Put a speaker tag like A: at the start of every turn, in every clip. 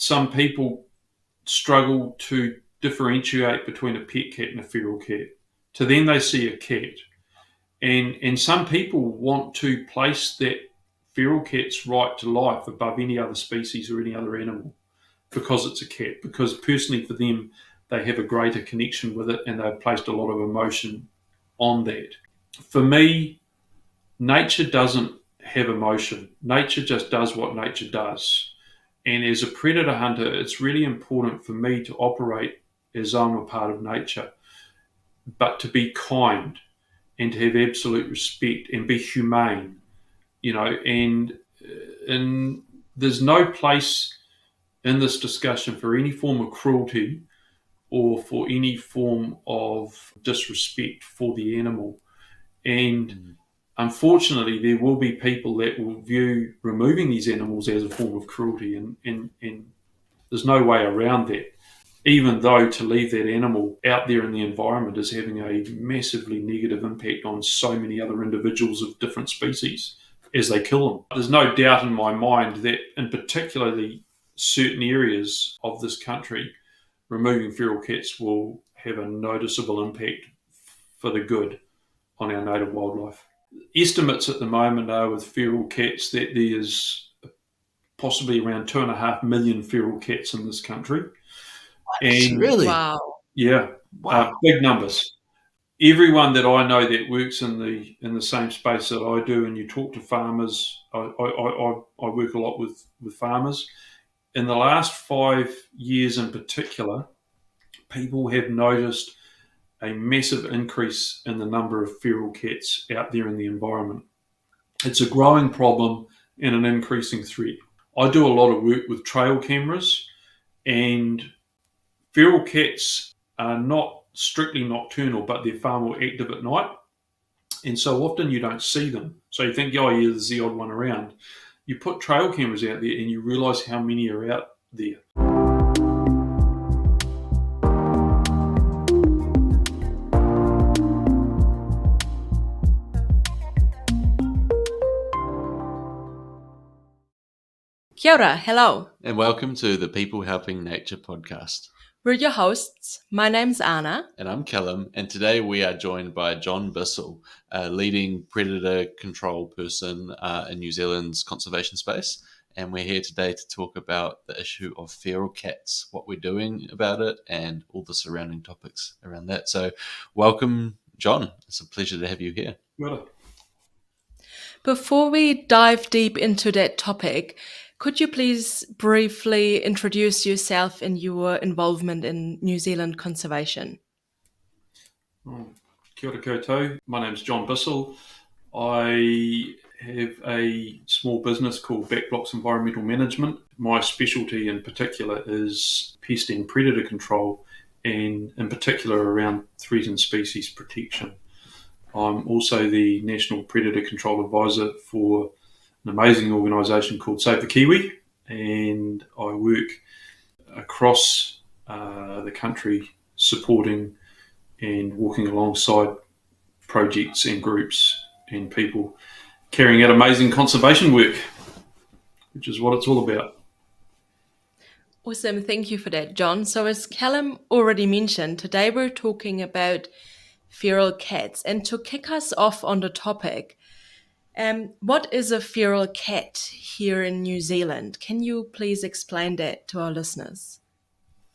A: some people struggle to differentiate between a pet cat and a feral cat. To them, they see a cat. And some people want to place that feral cat's right to life above any other species or any other animal because it's a cat. Because personally for them, they have a greater connection with it and they've placed a lot of emotion on that. For me, nature doesn't have emotion. Nature just does what nature does. And as a predator hunter, it's really important for me to operate as I'm a part of nature, but to be kind and to have absolute respect and be humane, and there's no place in this discussion for any form of cruelty or for any form of disrespect for the animal. And unfortunately, there will be people that will view removing these animals as a form of cruelty, and there's no way around that, even though to leave that animal out there in the environment is having a massively negative impact on so many other individuals of different species as they kill them. There's no doubt in my mind that in particularly certain areas of this country, removing feral cats will have a noticeable impact for the good on our native wildlife. Estimates at the moment are with feral cats that there's possibly around 2.5 million feral cats in this country. And
B: really?
C: Wow.
A: Yeah.
B: Wow.
A: Big numbers. Everyone that I know that works in the same space that I do, and you talk to farmers, I work a lot with farmers. In the last 5 years in particular, people have noticed a massive increase in the number of feral cats out there in the environment. It's a growing problem and an increasing threat. I do a lot of work with trail cameras, and feral cats are not strictly nocturnal, but they're far more active at night. And so often you don't see them. So you think, there's the odd one around. You put trail cameras out there and you realise how many are out there.
C: Kia ora, hello.
B: And welcome to the People Helping Nature podcast.
C: We're your hosts. My name's Anna.
B: And I'm Callum, and today we are joined by John Bissell, a leading predator control person in New Zealand's conservation space. And we're here today to talk about the issue of feral cats, what we're doing about it, and all the surrounding topics around that. So welcome, John. It's a pleasure to have you here.
A: Well,
C: Before we dive deep into that topic, could you please briefly introduce yourself and your involvement in New Zealand conservation?
A: Kia ora koutou. My name's John Bissell. I have a small business called Backblocks Environmental Management. My specialty in particular is pest and predator control, and in particular around threatened species protection. I'm also the National Predator Control Advisor for an amazing organisation called Save the Kiwi, and I work across the country supporting and walking alongside projects and groups and people carrying out amazing conservation work, which is what it's all about.
C: Awesome. Thank you for that, John. So as Callum already mentioned, today we're talking about feral cats. And to kick us off on the topic, what is a feral cat here in New Zealand? Can you please explain that to our listeners?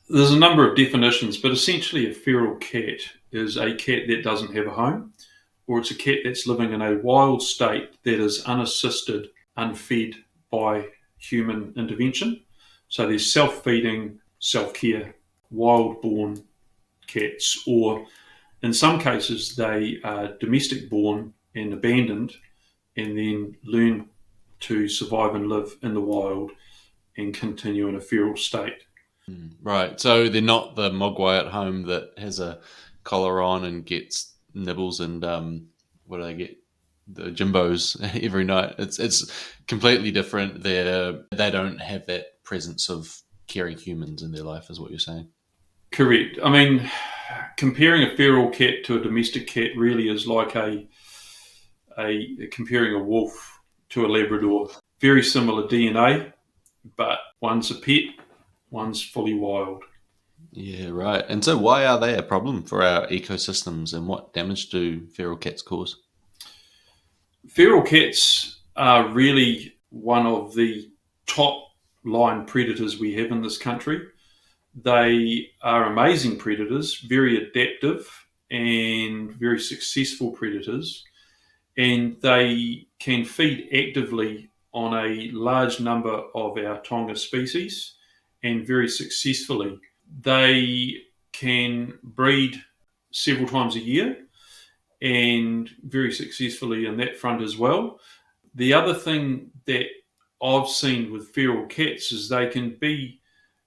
A: There's a number of definitions, but essentially a feral cat is a cat that doesn't have a home, or it's a cat that's living in a wild state that is unassisted, unfed by human intervention. So there's self-feeding, self-care, wild-born cats, or in some cases they are domestic-born and abandoned and then learn to survive and live in the wild and continue in a feral state.
B: Right. So they're not the mogwai at home that has a collar on and gets nibbles and what do they get? The Jimbos every night. It's completely different. They don't have that presence of caring humans in their life, is what you're saying.
A: Correct. I mean, comparing a feral cat to a domestic cat really is like comparing a wolf to a Labrador. Very similar DNA, but one's a pet one's fully wild.
B: Yeah, right. And so why are they a problem for our ecosystems, and what damage do feral cats cause?
A: Feral cats are really one of the top line predators we have in this country. They are amazing predators, very adaptive and very successful predators, and they can feed actively on a large number of our taonga species and very successfully. They can breed several times a year and very successfully in that front as well. The other thing that I've seen with feral cats is they can be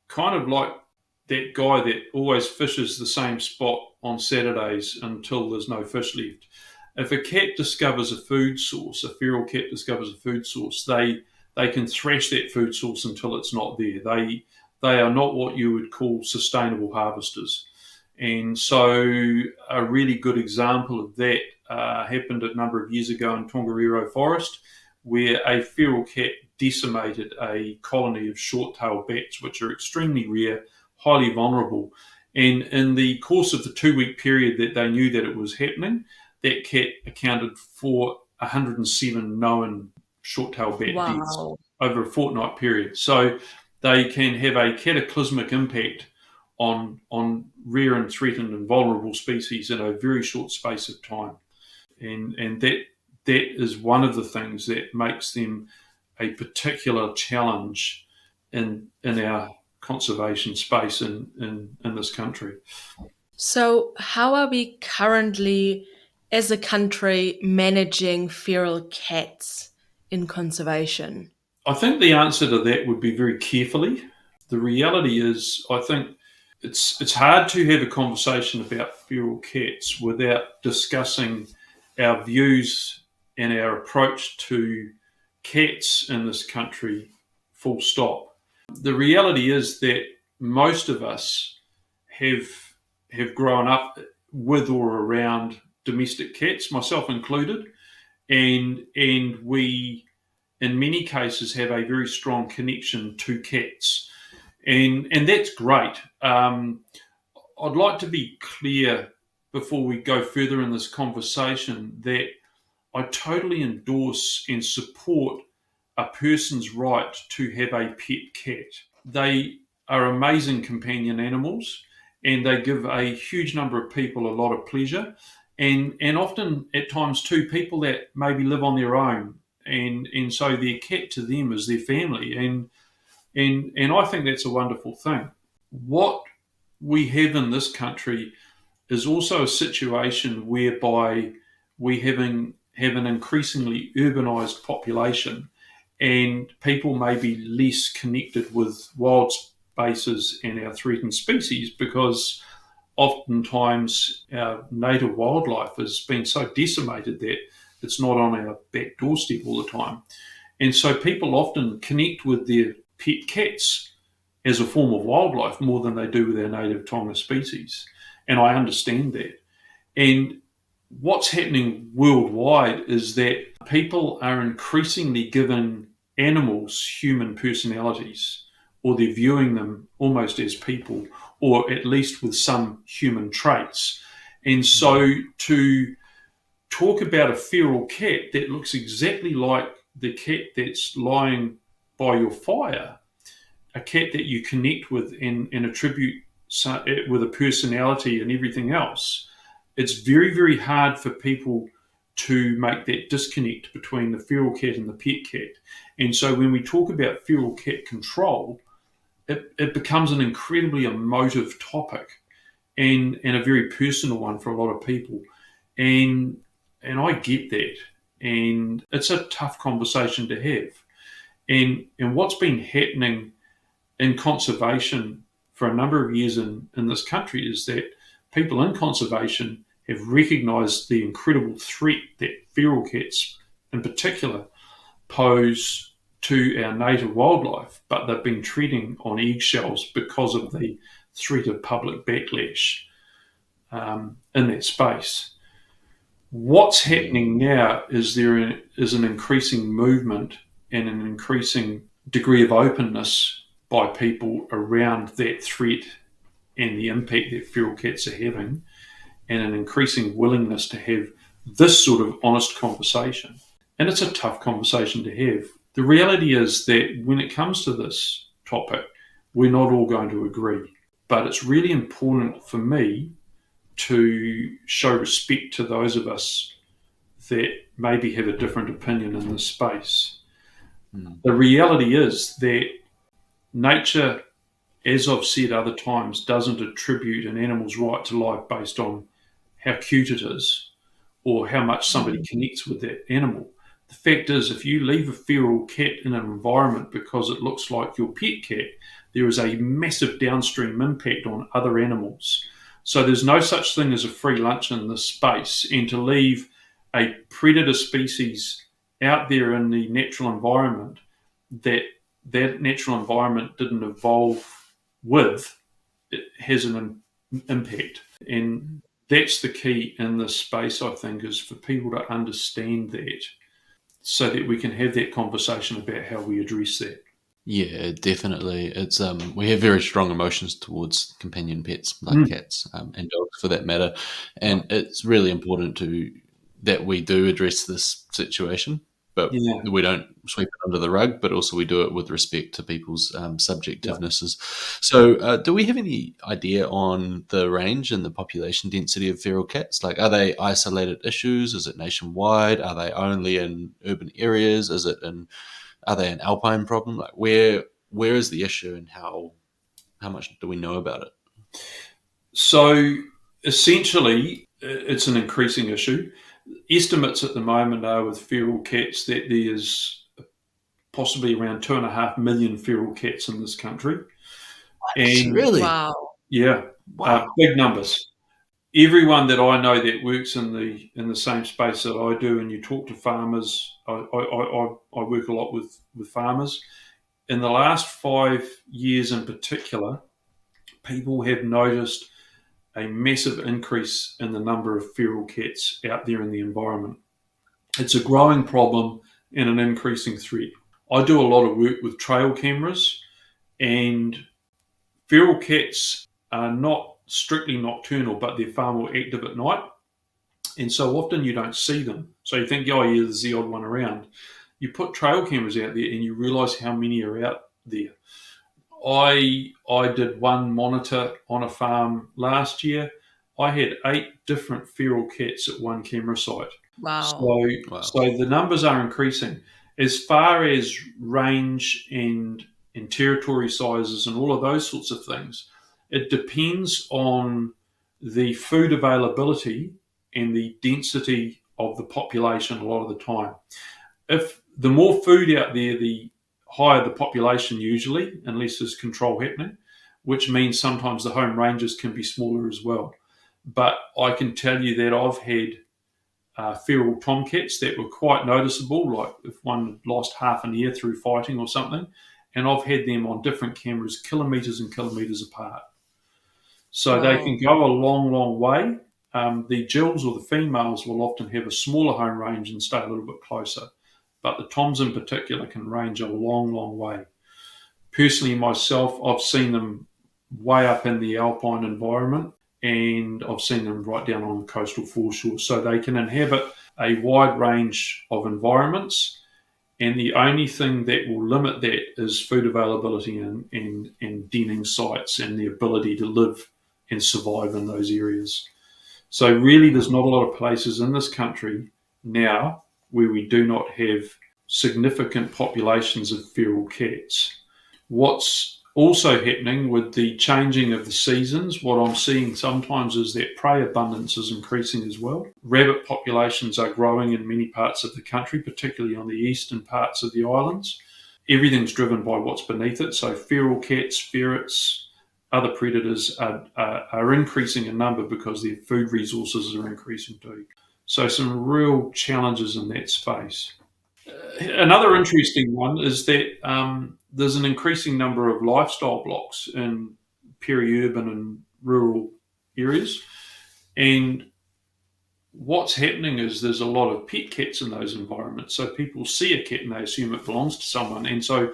A: kind of like that guy that always fishes the same spot on Saturdays until there's no fish left. If a cat discovers a food source, a feral cat discovers a food source, they can thrash that food source until it's not there. They are not what you would call sustainable harvesters. And so a really good example of that happened a number of years ago in Tongariro Forest, where a feral cat decimated a colony of short-tailed bats, which are extremely rare, highly vulnerable. And in the course of the 2-week period that they knew that it was happening, that cat accounted for 107 known short-tailed bat deaths
C: Wow.
A: over a fortnight period. So they can have a cataclysmic impact on rare and threatened and vulnerable species in a very short space of time. And that is one of the things that makes them a particular challenge in our conservation space in this country.
C: So, how are we currently, as a country, managing feral cats in conservation?
A: I think the answer to that would be very carefully. The reality is, I think it's hard to have a conversation about feral cats without discussing our views and our approach to cats in this country, full stop. The reality is that most of us have grown up with or around domestic cats, myself included, and we in many cases have a very strong connection to cats, and that's great. I'd like to be clear before we go further in this conversation that I totally endorse and support a person's right to have a pet cat. They are amazing companion animals, and they give a huge number of people a lot of pleasure, and often at times too, people that maybe live on their own, and so their cat to them is their family, and I think that's a wonderful thing. What we have in this country is also a situation whereby we have an increasingly urbanised population, and people may be less connected with wild spaces and our threatened species because oftentimes our native wildlife has been so decimated that it's not on our back doorstep all the time. And so people often connect with their pet cats as a form of wildlife more than they do with our native taonga species. And I understand that. And what's happening worldwide is that people are increasingly giving animals human personalities, or they're viewing them almost as people, or at least with some human traits. And so to talk about a feral cat that looks exactly like the cat that's lying by your fire, a cat that you connect with and attribute with a personality and everything else, it's very, very hard for people to make that disconnect between the feral cat and the pet cat. And so when we talk about feral cat control, it becomes an incredibly emotive topic and a very personal one for a lot of people. And I get that. And it's a tough conversation to have. And what's been happening in conservation for a number of years in this country is that people in conservation have recognised the incredible threat that feral cats in particular pose to our native wildlife, but they've been treading on eggshells because of the threat of public backlash in that space. What's happening now is there is an increasing movement and an increasing degree of openness by people around that threat and the impact that feral cats are having, and an increasing willingness to have this sort of honest conversation. And it's a tough conversation to have. The reality is that when it comes to this topic, we're not all going to agree. But it's really important for me to show respect to those of us that maybe have a different opinion in this space. The reality is that nature, as I've said other times, doesn't attribute an animal's right to life based on how cute it is or how much somebody connects with that animal. The fact is, if you leave a feral cat in an environment because it looks like your pet cat, there is a massive downstream impact on other animals. So there's no such thing as a free lunch in this space, and to leave a predator species out there in the natural environment that natural environment didn't evolve with, it has an impact. And that's the key in this space, I think, is for people to understand that so that we can have that conversation about how we address that.
B: Yeah, definitely. It's we have very strong emotions towards companion pets like cats and dogs, for that matter, and it's really important that we do address this situation, but we don't sweep it under the rug. But also, we do it with respect to people's subjectivenesses. So, do we have any idea on the range and the population density of feral cats? Like, are they isolated issues? Is it nationwide? Are they only in urban areas? Are they an alpine problem? Like, where is the issue, and how much do we know about it?
A: So essentially, it's an increasing issue. Estimates at the moment are with feral cats that there's possibly around 2.5 million feral cats in this country. And
B: really?
C: Wow.
A: yeah, big numbers. Everyone that I know that works in the same space that I do, and you talk to farmers, I work a lot with farmers. In the last 5 years in particular, people have noticed a massive increase in the number of feral cats out there in the environment. It's a growing problem and an increasing threat. I do a lot of work with trail cameras, and feral cats are not strictly nocturnal, but they're far more active at night. And so often you don't see them. So you think, oh yeah, there's the odd one around. You put trail cameras out there and you realise how many are out there. I did one monitor on a farm last year. I had 8 different feral cats at one camera site.
C: Wow.
A: So the numbers are increasing. As far as range and territory sizes and all of those sorts of things, it depends on the food availability and the density of the population a lot of the time. If the more food out there, the higher the population usually, unless there's control happening, which means sometimes the home ranges can be smaller as well. But I can tell you that I've had feral tomcats that were quite noticeable, like if one lost half an ear through fighting or something, and I've had them on different cameras kilometres and kilometres apart. So they can go a long, long way. The gills or the females will often have a smaller home range and stay a little bit closer. But the toms in particular can range a long, long way. Personally, myself, I've seen them way up in the alpine environment, and I've seen them right down on the coastal foreshore. So they can inhabit a wide range of environments, and the only thing that will limit that is food availability and denning sites and the ability to live and survive in those areas. So really, there's not a lot of places in this country now where we do not have significant populations of feral cats. What's also happening with the changing of the seasons, what I'm seeing sometimes is that prey abundance is increasing as well. Rabbit populations are growing in many parts of the country, particularly on the eastern parts of the islands. Everything's driven by what's beneath it. So feral cats, ferrets, other predators are increasing in number because their food resources are increasing too. So some real challenges in that space. Another interesting one is that there's an increasing number of lifestyle blocks in peri-urban and rural areas. And what's happening is there's a lot of pet cats in those environments. So people see a cat and they assume it belongs to someone. And so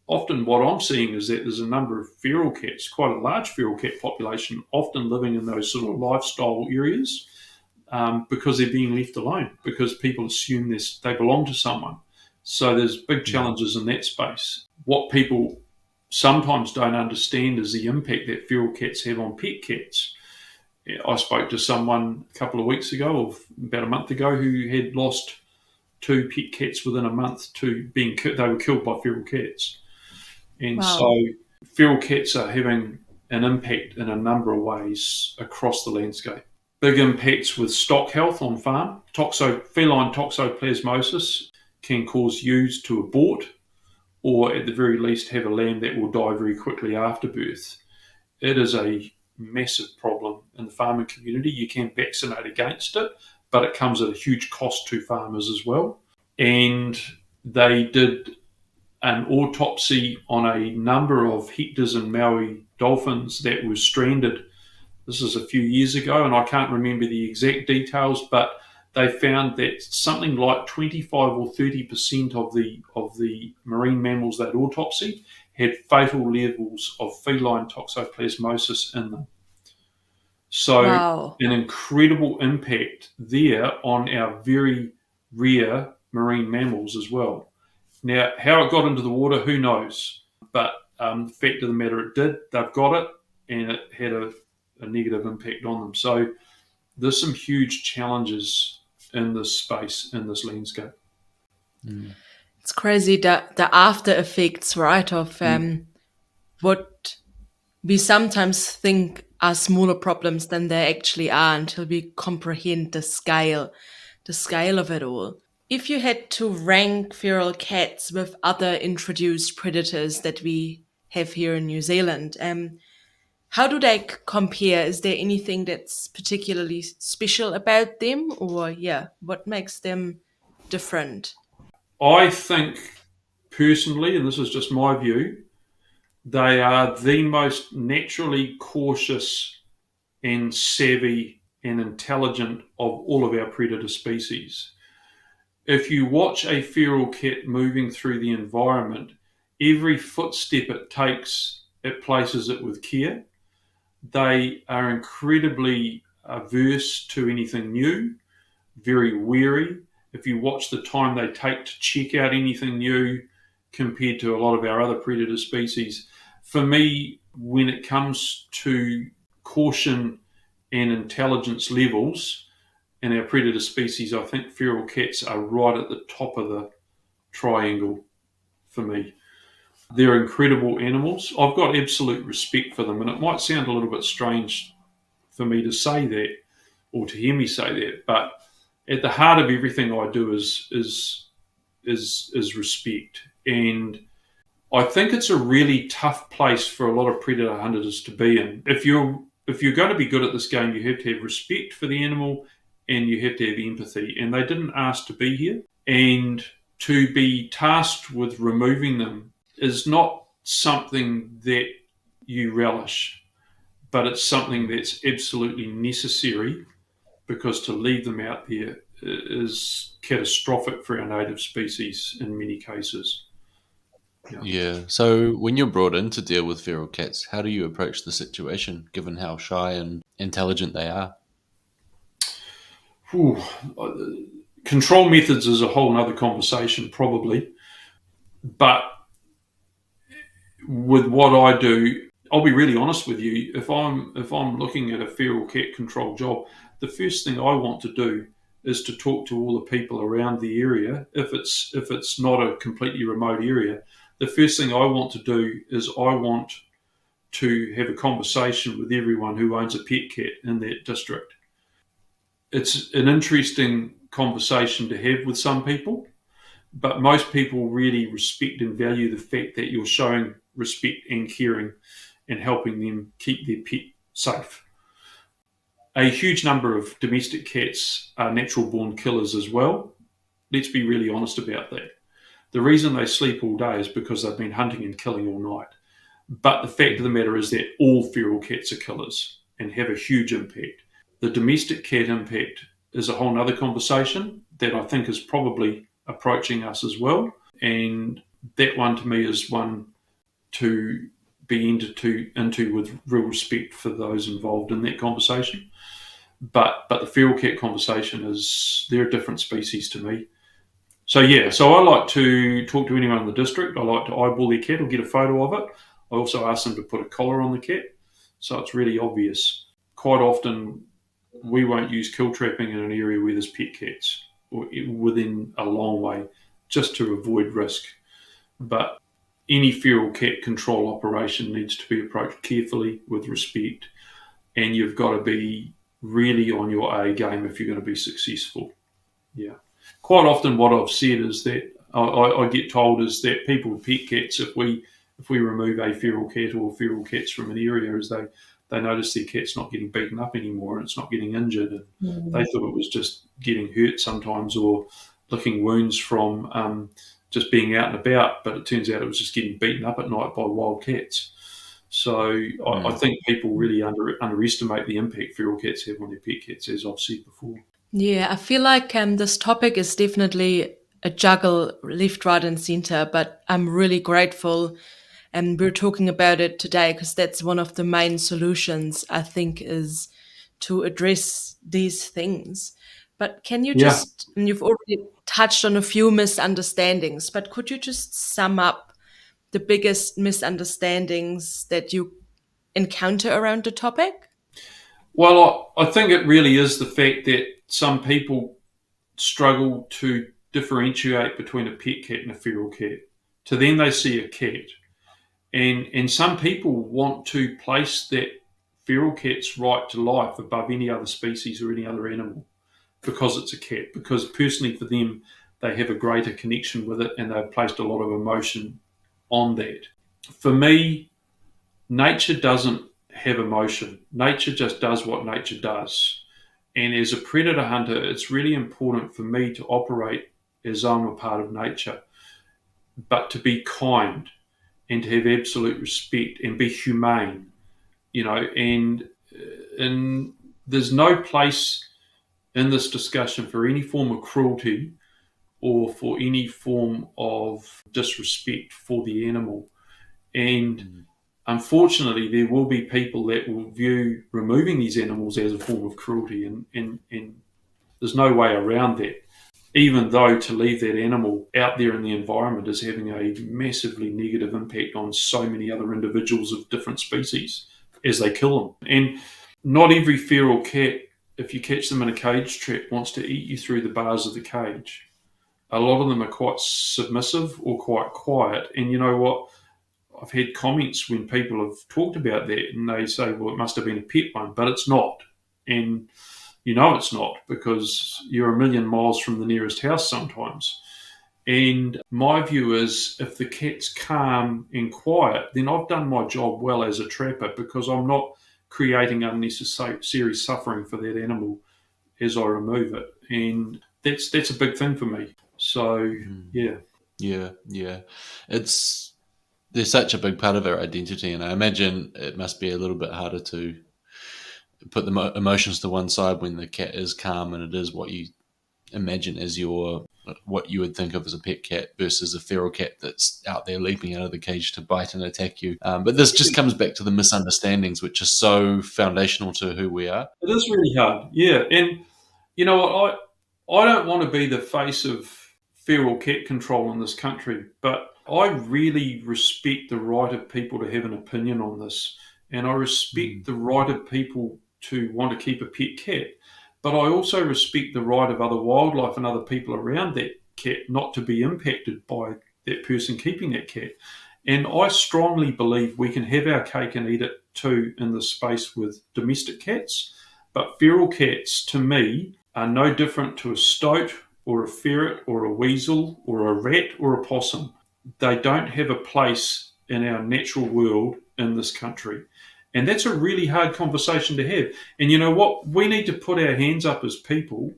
A: often what I'm seeing is that there's a number of feral cats, quite a large feral cat population, often living in those sort of lifestyle areas because they're being left alone, because people assume they belong to someone. So there's big challenges in that space. What people sometimes don't understand is the impact that feral cats have on pet cats. I spoke to someone a couple of weeks ago, or about a month ago, who had lost 2 pet cats within a month to being they were killed by feral cats. And
C: Wow.
A: so feral cats are having an impact in a number of ways across the landscape. Big impacts with stock health on farm. Feline toxoplasmosis can cause ewes to abort, or at the very least have a lamb that will die very quickly after birth. It is a massive problem in the farming community. You can vaccinate against it, but it comes at a huge cost to farmers as well. And they did an autopsy on a number of hectares in Māui dolphins that were stranded. This is a few years ago, and I can't remember the exact details, but they found that something like 25 or 30% of the marine mammals that autopsied had fatal levels of feline toxoplasmosis in them. So
C: Wow.
A: an incredible impact there on our very rare marine mammals as well. Now, how it got into the water, who knows? But the fact of the matter, it did. They've got it, and it had a negative impact on them. So there's some huge challenges in this space, in this landscape.
C: It's crazy the after effects, right, of what we sometimes think are smaller problems than they actually are until we comprehend the scale of it all. If you had to rank feral cats with other introduced predators that we have here in New Zealand, how do they compare? Is there anything that's particularly special about them, or what makes them different?
A: I think personally, and this is just my view, they are the most naturally cautious and savvy and intelligent of all of our predator species. If you watch a feral cat moving through the environment, every footstep it takes, it places it with care. They are incredibly averse to anything new, very wary. If you watch the time they take to check out anything new compared to a lot of our other predator species, for me, when it comes to caution and intelligence levels in our predator species, I think feral cats are right at the top of the triangle for me. They're incredible animals. I've got absolute respect for them, and it might sound a little bit strange for me to say that, or to hear me say that, but at the heart of everything I do is respect. And I think it's a really tough place for a lot of predator hunters to be in. If you're going to be good at this game, you have to have respect for the animal and you have to have empathy. And they didn't ask to be here. And to be tasked with removing them is not something that you relish, but it's something that's absolutely necessary, because to leave them out there is catastrophic for our native species in many cases.
B: Yeah. So when you're brought in to deal with feral cats, how do you approach the situation, given how shy and intelligent they are?
A: Control methods is a whole other conversation, probably. But with what I do, I'll be really honest with you. If I'm looking at a feral cat control job, the first thing I want to do is to talk to all the people around the area. If it's not a completely remote area, the first thing I want to do is I want to have a conversation with everyone who owns a pet cat in that district. It's an interesting conversation to have with some people, but most people really respect and value the fact that you're showing respect and caring and helping them keep their pet safe. A huge number of domestic cats are natural born killers as well. Let's be really honest about that. The reason they sleep all day is because they've been hunting and killing all night. But the fact of the matter is that all feral cats are killers and have a huge impact. The domestic cat impact is a whole other conversation that I think is probably approaching us as well. And that one to me is one to be entered into with real respect for those involved in that conversation. But the feral cat conversation they're a different species to me. So I like to talk to anyone in the district. I like to eyeball their cat or get a photo of it. I also ask them to put a collar on the cat, so it's really obvious. Quite often, we won't use kill trapping in an area where there's pet cats, or within a long way, just to avoid risk. But any feral cat control operation needs to be approached carefully with respect, and you've got to be really on your A game if you're going to be successful. Yeah. Quite often what I've said is that I get told is that people with pet cats, if we remove a feral cat or feral cats from an area, is they notice their cat's not getting beaten up anymore and it's not getting injured. And they thought it was just getting hurt sometimes or licking wounds from just being out and about, but it turns out it was just getting beaten up at night by wild cats. So I think people really underestimate the impact feral cats have on their pet cats, as I've said before.
C: Yeah, I feel like this topic is definitely a juggle left, right, and center, but I'm really grateful. And we're talking about it today because that's one of the main solutions, I think, is to address these things. But can you
A: Yeah.
C: and you've already touched on a few misunderstandings, but could you just sum up the biggest misunderstandings that you encounter around the topic?
A: Well, I think it really is the fact that some people struggle to differentiate between a pet cat and a feral cat. To them, they see a cat. And some people want to place that feral cat's right to life above any other species or any other animal because it's a cat. Because personally for them, they have a greater connection with it and they've placed a lot of emotion on that. For me, nature doesn't have emotion. Nature just does what nature does. And as a predator hunter, it's really important for me to operate as I'm a part of nature, but to be kind and to have absolute respect and be humane, and there's no place in this discussion for any form of cruelty or for any form of disrespect for the animal. And unfortunately, there will be people that will view removing these animals as a form of cruelty, and there's no way around that, even though to leave that animal out there in the environment is having a massively negative impact on so many other individuals of different species as they kill them. And not every feral cat, if you catch them in a cage trap, wants to eat you through the bars of the cage. A lot of them are quite submissive or quite quiet. And you know what? I've had comments when people have talked about that and they say, well, it must have been a pet one, but it's not. And it's not, because you're a million miles from the nearest house sometimes. And my view is, if the cat's calm and quiet, then I've done my job well as a trapper, because I'm not creating unnecessary suffering for that animal as I remove it. And that's a big thing for me. So, yeah.
B: Yeah. They're such a big part of our identity, and I imagine it must be a little bit harder to put the emotions to one side when the cat is calm and it is what you imagine as what you would think of as a pet cat versus a feral cat that's out there leaping out of the cage to bite and attack you. But this just comes back to the misunderstandings, which are so foundational to who we are.
A: It is really hard, yeah. And you know what? I don't want to be the face of feral cat control in this country, but I really respect the right of people to have an opinion on this. And I respect the right of people to want to keep a pet cat. But I also respect the right of other wildlife and other people around that cat not to be impacted by that person keeping that cat. And I strongly believe we can have our cake and eat it too in the space with domestic cats. But feral cats, to me, are no different to a stoat or a ferret or a weasel or a rat or a possum. They don't have a place in our natural world in this country. And that's a really hard conversation to have. And you know what? We need to put our hands up as people,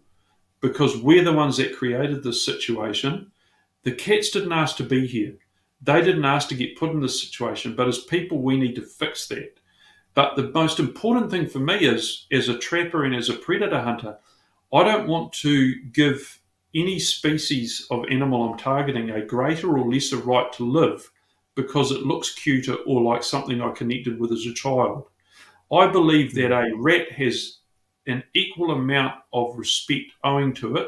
A: because we're the ones that created this situation. The cats didn't ask to be here. They didn't ask to get put in this situation. But as people, we need to fix that. But the most important thing for me is, as a trapper and as a predator hunter, I don't want to give any species of animal I'm targeting a greater or lesser right to live because it looks cuter or like something I connected with as a child. I believe that a rat has an equal amount of respect owing to it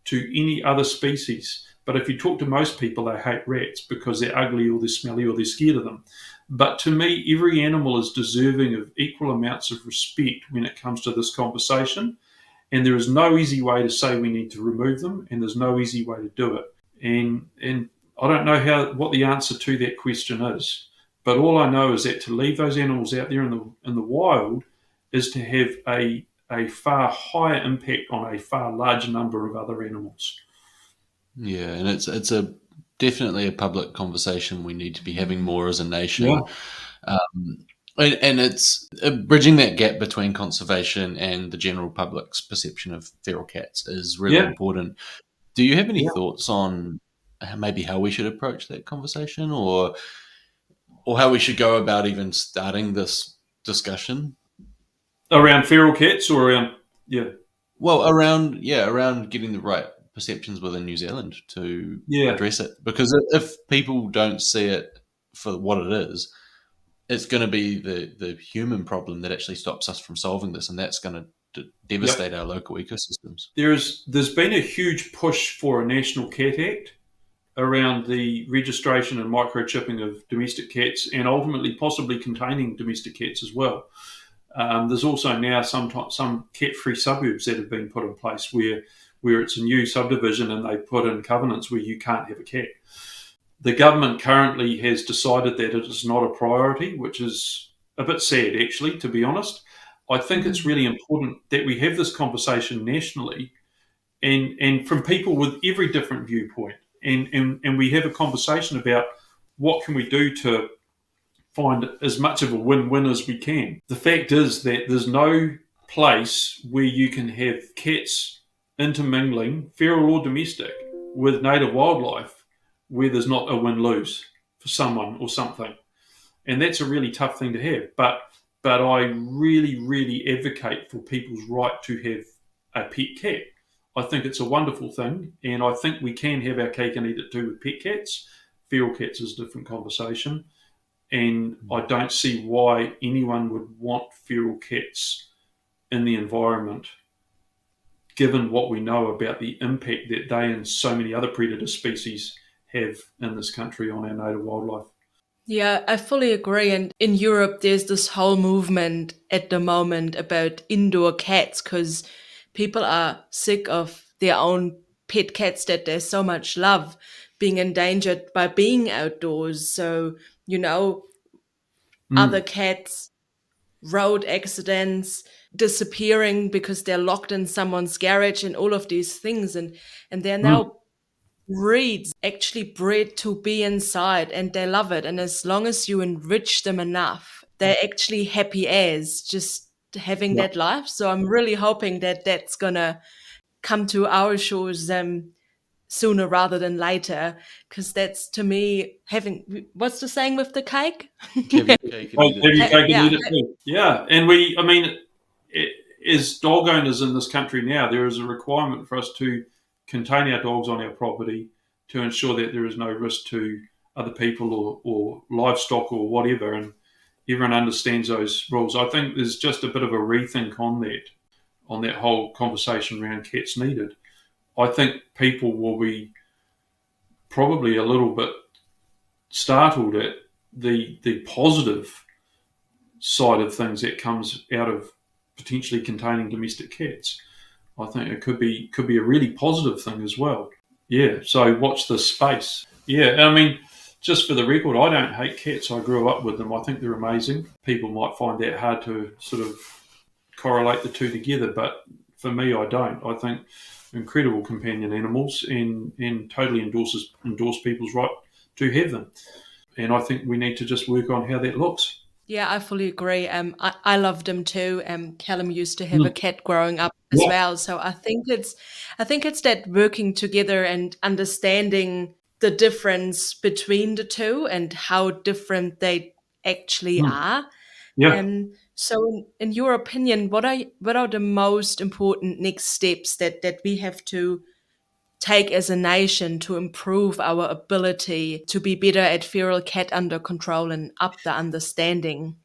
A: to any other species. But if you talk to most people, they hate rats because they're ugly or they're smelly or they're scared of them. But to me, every animal is deserving of equal amounts of respect when it comes to this conversation. And there is no easy way to say we need to remove them, and there's no easy way to do it. And I don't know what the answer to that question is, but all I know is that to leave those animals out there in the wild is to have a far higher impact on a far larger number of other animals.
B: Yeah, and it's definitely a public conversation we need to be having more as a nation.
A: Yeah.
B: And it's bridging that gap between conservation and the general public's perception of feral cats is really important. Do you have any thoughts on maybe how we should approach that conversation, or how we should go about even starting this discussion?
A: Around feral cats or around,
B: Well, around getting the right perceptions within New Zealand to address it. Because if people don't see it for what it is, it's going to be the human problem that actually stops us from solving this, and that's going to devastate our local ecosystems.
A: There's been a huge push for a National Cat Act around the registration and microchipping of domestic cats, and ultimately possibly containing domestic cats as well. There's also now some cat-free suburbs that have been put in place where it's a new subdivision and they put in covenants where you can't have a cat. The government currently has decided that it is not a priority, which is a bit sad, actually, to be honest. I think it's really important that we have this conversation nationally and from people with every different viewpoint. And we have a conversation about what can we do to find as much of a win-win as we can. The fact is that there's no place where you can have cats intermingling, feral or domestic, with native wildlife where there's not a win-lose for someone or something. And that's a really tough thing to have. But I really, really advocate for people's right to have a pet cat. I think it's a wonderful thing, and I think we can have our cake and eat it too with pet cats. Feral cats is a different conversation. And I don't see why anyone would want feral cats in the environment, given what we know about the impact that they and so many other predator species have in this country on our native wildlife.
C: Yeah, I fully agree. And in Europe, there's this whole movement at the moment about indoor cats because people are sick of their own pet cats that they so much love being endangered by being outdoors. So, other cats, road accidents, disappearing because they're locked in someone's garage and all of these things. And they're now breeds actually bred to be inside and they love it. And as long as you enrich them enough, they're actually happy as just having that life. So I'm really hoping that that's going to come to our shores sooner rather than later, because that's to me having what's the saying with the cake?
B: Have your cake and eat it.
C: Yeah.
A: Yeah, and as dog owners in this country now, there is a requirement for us to contain our dogs on our property to ensure that there is no risk to other people or livestock or whatever, and everyone understands those rules. I think there's just a bit of a rethink on that whole conversation around cats needed. I think people will be probably a little bit startled at the positive side of things that comes out of potentially containing domestic cats. I think it could be a really positive thing as well. Yeah, so watch this space. Yeah, I mean, just for the record, I don't hate cats. I grew up with them. I think they're amazing. People might find that hard to sort of correlate the two together, but for me, I don't. I think incredible companion animals and totally endorse people's right to have them. And I think we need to just work on how that looks.
C: Yeah, I fully agree. I loved them too. Callum used to have a cat growing up as well, so I think it's that working together and understanding the difference between the two and how different they actually are.
A: Yeah.
C: So, in your opinion, what are the most important next steps that we have to take as a nation to improve our ability to be better at feral cat under control and up the understanding?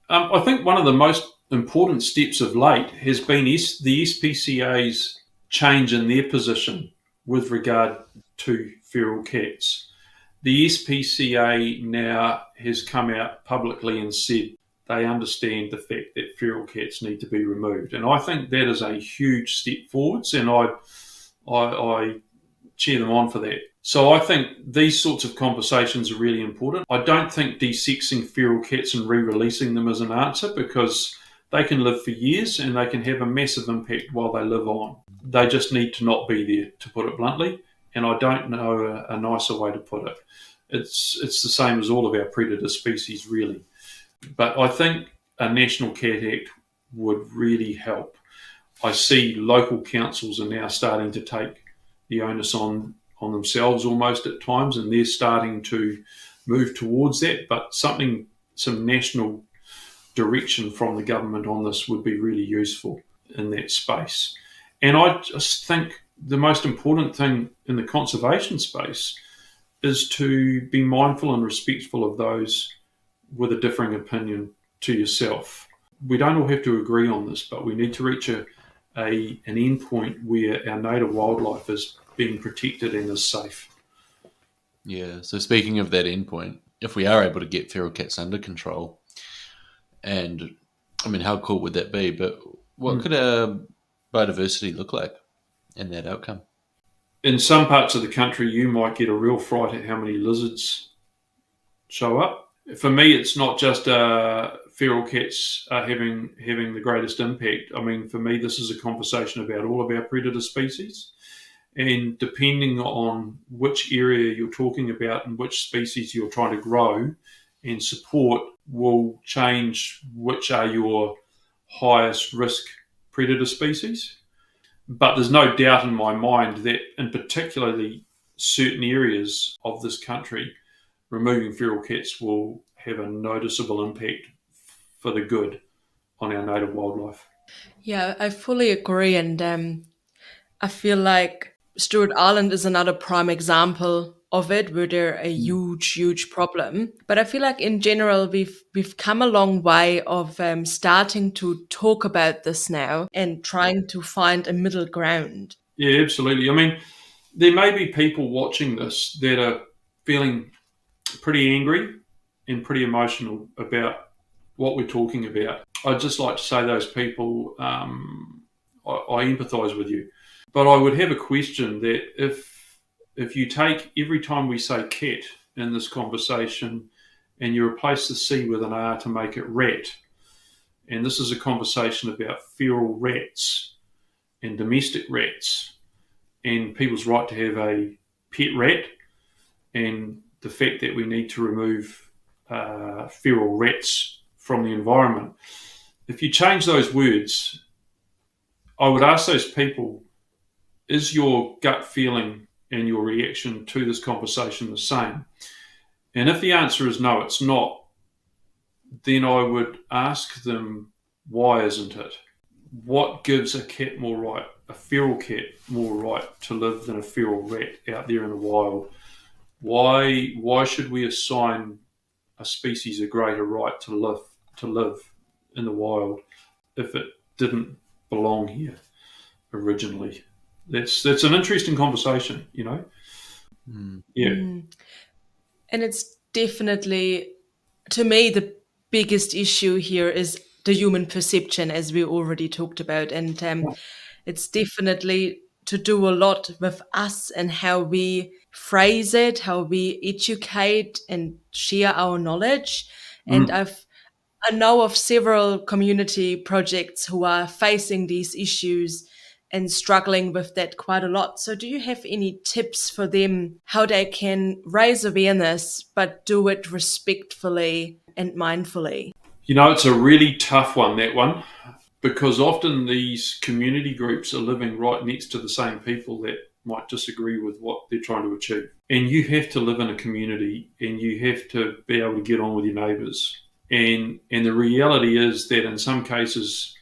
A: I think one of the most important steps of late has been the SPCA's change in their position with regard to feral cats. The SPCA now has come out publicly and said they understand the fact that feral cats need to be removed. And I think that is a huge step forwards, and I cheer them on for that. So I think these sorts of conversations are really important. I don't think desexing feral cats and re-releasing them is an answer, because they can live for years and they can have a massive impact while they live on. They just need to not be there, to put it bluntly, and I don't know a nicer way to put it. It's the same as all of our predator species, really. But I think a National Cat Act would really help. I see local councils are now starting to take the onus on themselves almost at times, and they're starting to move towards that. But some national direction from the government on this would be really useful in that space. And I just think the most important thing in the conservation space is to be mindful and respectful of those with a differing opinion to yourself. We don't all have to agree on this, but we need to reach an end point where our native wildlife is being protected and is safe.
B: Yeah, so speaking of that end point, if we are able to get feral cats under control, and I mean, how cool would that be? But what could our biodiversity look like in that outcome?
A: In some parts of the country, you might get a real fright at how many lizards show up. For me, it's not just feral cats having the greatest impact. I mean, for me, this is a conversation about all of our predator species. And depending on which area you're talking about and which species you're trying to grow and support will change which are your highest risk predator species. But there's no doubt in my mind that in particularly certain areas of this country, removing feral cats will have a noticeable impact for the good on our native wildlife.
C: Yeah, I fully agree. And I feel like Stewart Island is another prime example of it, where they're a huge problem. But I feel like in general, we've come a long way of starting to talk about this now and trying to find a middle ground.
A: Yeah, absolutely. I mean, there may be people watching this that are feeling pretty angry and pretty emotional about what we're talking about. I'd just like to say those people, I empathise with you. But I would have a question that if you take every time we say cat in this conversation and you replace the C with an R to make it rat, and this is a conversation about feral rats and domestic rats and people's right to have a pet rat, and the fact that we need to remove feral rats from the environment. If you change those words, I would ask those people, is your gut feeling and your reaction to this conversation the same? And if the answer is no, it's not, then I would ask them, why isn't it? What gives a feral cat more right to live than a feral rat out there in the wild? Why should we assign a species a greater right to live in the wild if it didn't belong here originally? That's an interesting conversation, you know. Yeah.
C: And it's definitely, to me, the biggest issue here is the human perception, as we already talked about. And it's definitely to do a lot with us and how we phrase it, how we educate and share our knowledge. And I know of several community projects who are facing these issues and struggling with that quite a lot. So do you have any tips for them how they can raise awareness but do it respectfully and mindfully?
A: You know, it's a really tough one, that one, because often these community groups are living right next to the same people that might disagree with what they're trying to achieve. And you have to live in a community and you have to be able to get on with your neighbours. And the reality is that in some cases,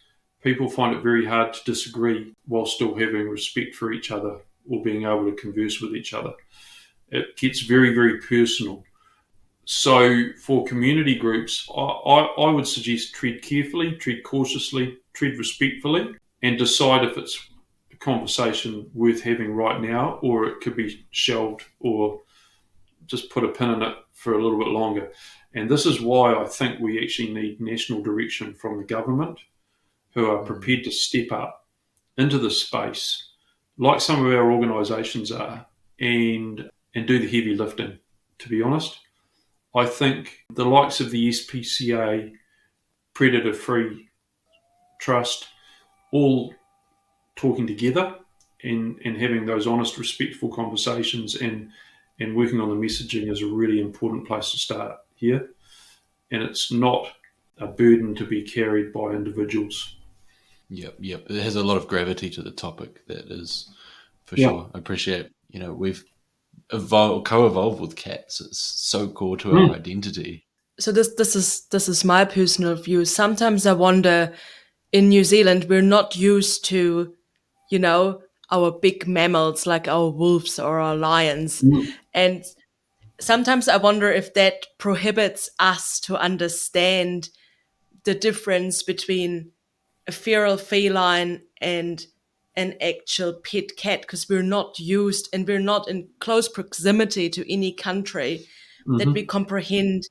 A: people find it very hard to disagree while still having respect for each other or being able to converse with each other. It gets very, very personal. So for community groups, I would suggest tread carefully, tread cautiously, tread respectfully, and decide if it's a conversation worth having right now, or it could be shelved, or just put a pin in it for a little bit longer. And this is why I think we actually need national direction from the government, who are prepared to step up into the space, like some of our organisations are, and do the heavy lifting, to be honest. I think the likes of the SPCA, Predator Free Trust, all talking together and having those honest, respectful conversations and working on the messaging is a really important place to start here. And it's not a burden to be carried by individuals.
B: Yep. It has a lot of gravity to the topic. That is for sure. I appreciate, we've co-evolved with cats. It's so core to our identity.
C: So this is my personal view. Sometimes I wonder, in New Zealand, we're not used to, our big mammals like our wolves or our lions. And sometimes I wonder if that prohibits us to understand the difference between a feral feline and an actual pet cat, because we're not used and we're not in close proximity to any country that we comprehend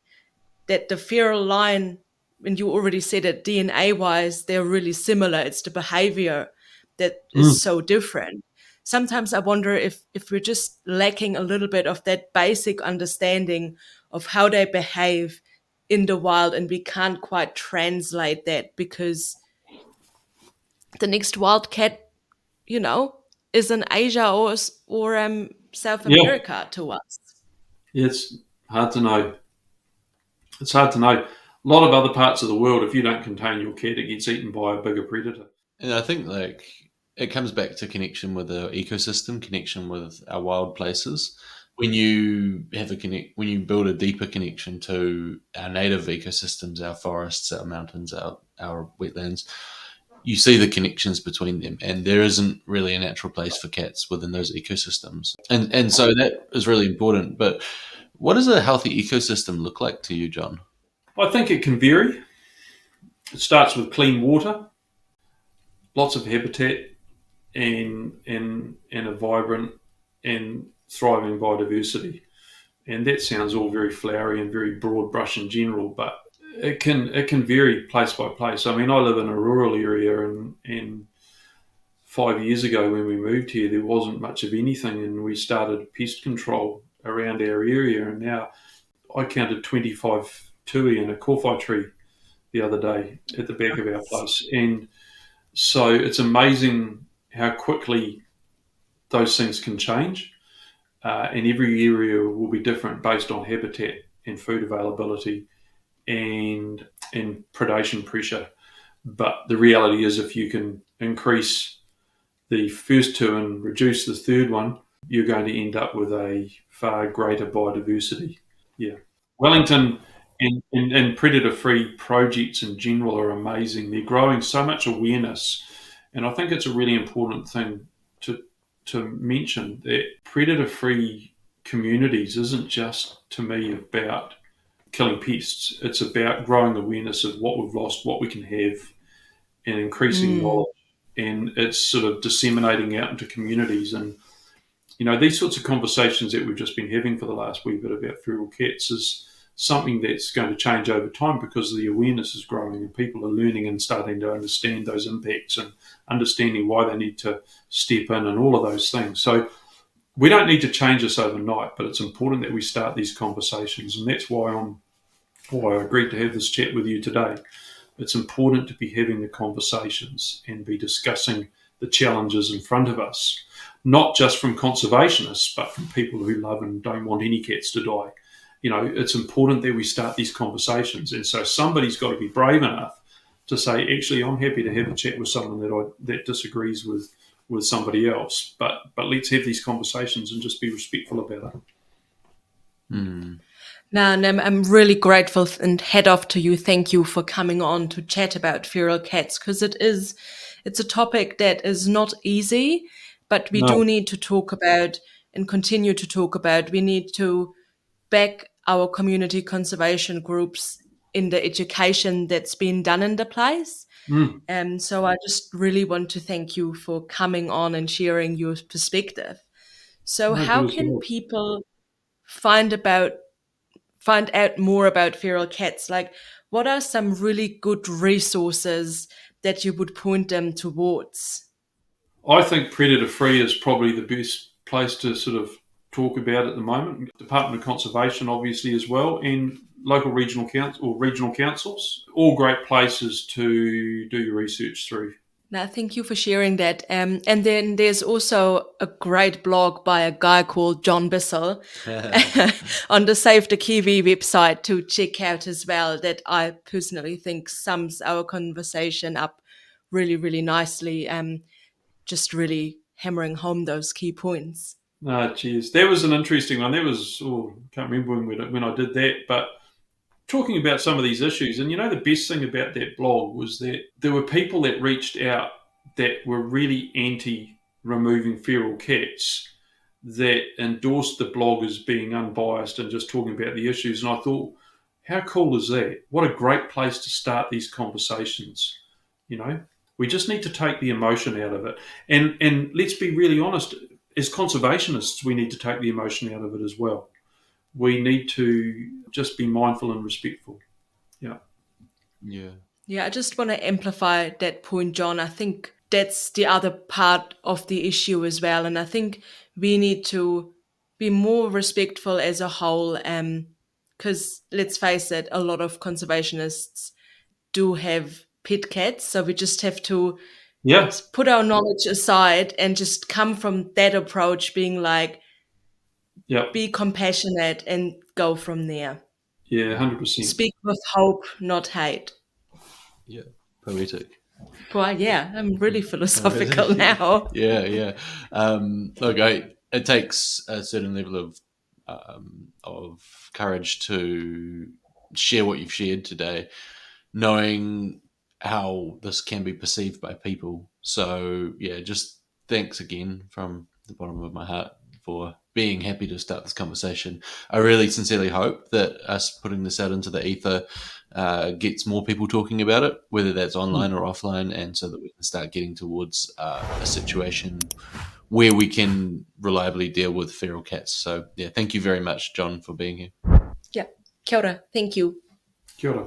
C: that the feral lion, and you already said it, DNA wise, they're really similar. It's the behavior that is so different. Sometimes I wonder if we're just lacking a little bit of that basic understanding of how they behave in the wild, and we can't quite translate that, because the next wild cat, is in Asia or South America to us.
A: It's hard to know. It's hard to know. A lot of other parts of the world, if you don't contain your cat, it gets eaten by a bigger predator.
B: And I think it comes back to connection with the ecosystem, connection with our wild places. When you when you build a deeper connection to our native ecosystems, our forests, our mountains, our wetlands, you see the connections between them, and there isn't really a natural place for cats within those ecosystems. And so that is really important. But what does a healthy ecosystem look like to you, John?
A: I think it can vary. It starts with clean water, lots of habitat, and a vibrant and thriving biodiversity. And that sounds all very flowery and very broad brush in general, but it can vary place by place. I mean, I live in a rural area, and 5 years ago when we moved here, there wasn't much of anything, and we started pest control around our area. And now I counted 25 tui in a kowhai tree the other day at the back of our place. And so it's amazing how quickly those things can change. And every area will be different based on habitat and food availability and predation pressure. But the reality is, if you can increase the first two and reduce the third one, you're going to end up with a far greater biodiversity. Yeah. Wellington and predator-free projects in general are amazing. They're growing so much awareness. And I think it's a really important thing to mention that predator-free communities isn't just, to me, about killing pests. It's about growing awareness of what we've lost, what we can have, and increasing knowledge. And it's sort of disseminating out into communities. And, these sorts of conversations that we've just been having for the last wee bit about feral cats is something that's going to change over time, because the awareness is growing and people are learning and starting to understand those impacts and understanding why they need to step in and all of those things. So we don't need to change this overnight, but it's important that we start these conversations. And that's why I agreed to have this chat with you today. It's important to be having the conversations and be discussing the challenges in front of us, not just from conservationists, but from people who love and don't want any cats to die. It's important that we start these conversations. And so somebody's got to be brave enough to say, actually, I'm happy to have a chat with someone that disagrees with somebody else, but let's have these conversations and just be respectful about it.
C: Now, I'm really grateful and head off to you. Thank you for coming on to chat about feral cats, because it's a topic that is not easy, but we
A: No.
C: do need to talk about and continue to talk about. We need to back our community conservation groups in the education that's been done in the place.
A: Mm.
C: And so I just really want to thank you for coming on and sharing your perspective. So
A: No
C: how
A: good at
C: can
A: all.
C: people find out more about feral cats? Like, what are some really good resources that you would point them towards?
A: I think predator free is probably the best place to sort of talk about at the moment. Department of Conservation, obviously, as well, and local regional council or regional councils, all great places to do your research through.
C: Now, thank you for sharing that. And then there's also a great blog by a guy called John Bissell on the Save the Kiwi website to check out as well, that I personally think sums our conversation up really, really nicely. Just really hammering home those key points.
A: Cheers. That was an interesting one. That was, can't remember when I did that, but talking about some of these issues, and the best thing about that blog was that there were people that reached out that were really anti removing feral cats, that endorsed the blog as being unbiased and just talking about the issues. And I thought, how cool is that? What a great place to start these conversations. We just need to take the emotion out of it. And let's be really honest, as conservationists, we need to take the emotion out of it as well. We need to just be mindful and respectful. Yeah.
B: Yeah.
C: Yeah, I just want to amplify that point, John. I think that's the other part of the issue as well. And I think we need to be more respectful as a whole. Because let's face it, a lot of conservationists do have pet cats. So we just have to
A: Yeah.
C: put our knowledge aside and just come from that approach, being like,
A: Yeah.
C: be compassionate and go from there.
A: Yeah. 100%.
C: Speak with hope, not hate.
B: Yeah. Poetic.
C: Well, yeah, I'm really philosophical now.
B: Yeah. Look, it takes a certain level of courage to share what you've shared today, knowing how this can be perceived by people. So yeah, just thanks again from the bottom of my heart for being happy to start this conversation. I really sincerely hope that us putting this out into the ether gets more people talking about it, whether that's online or offline, and so that we can start getting towards a situation where we can reliably deal with feral cats. So yeah, thank you very much, John, for being here.
C: Yeah. Kia ora. Thank you.
A: Kia ora.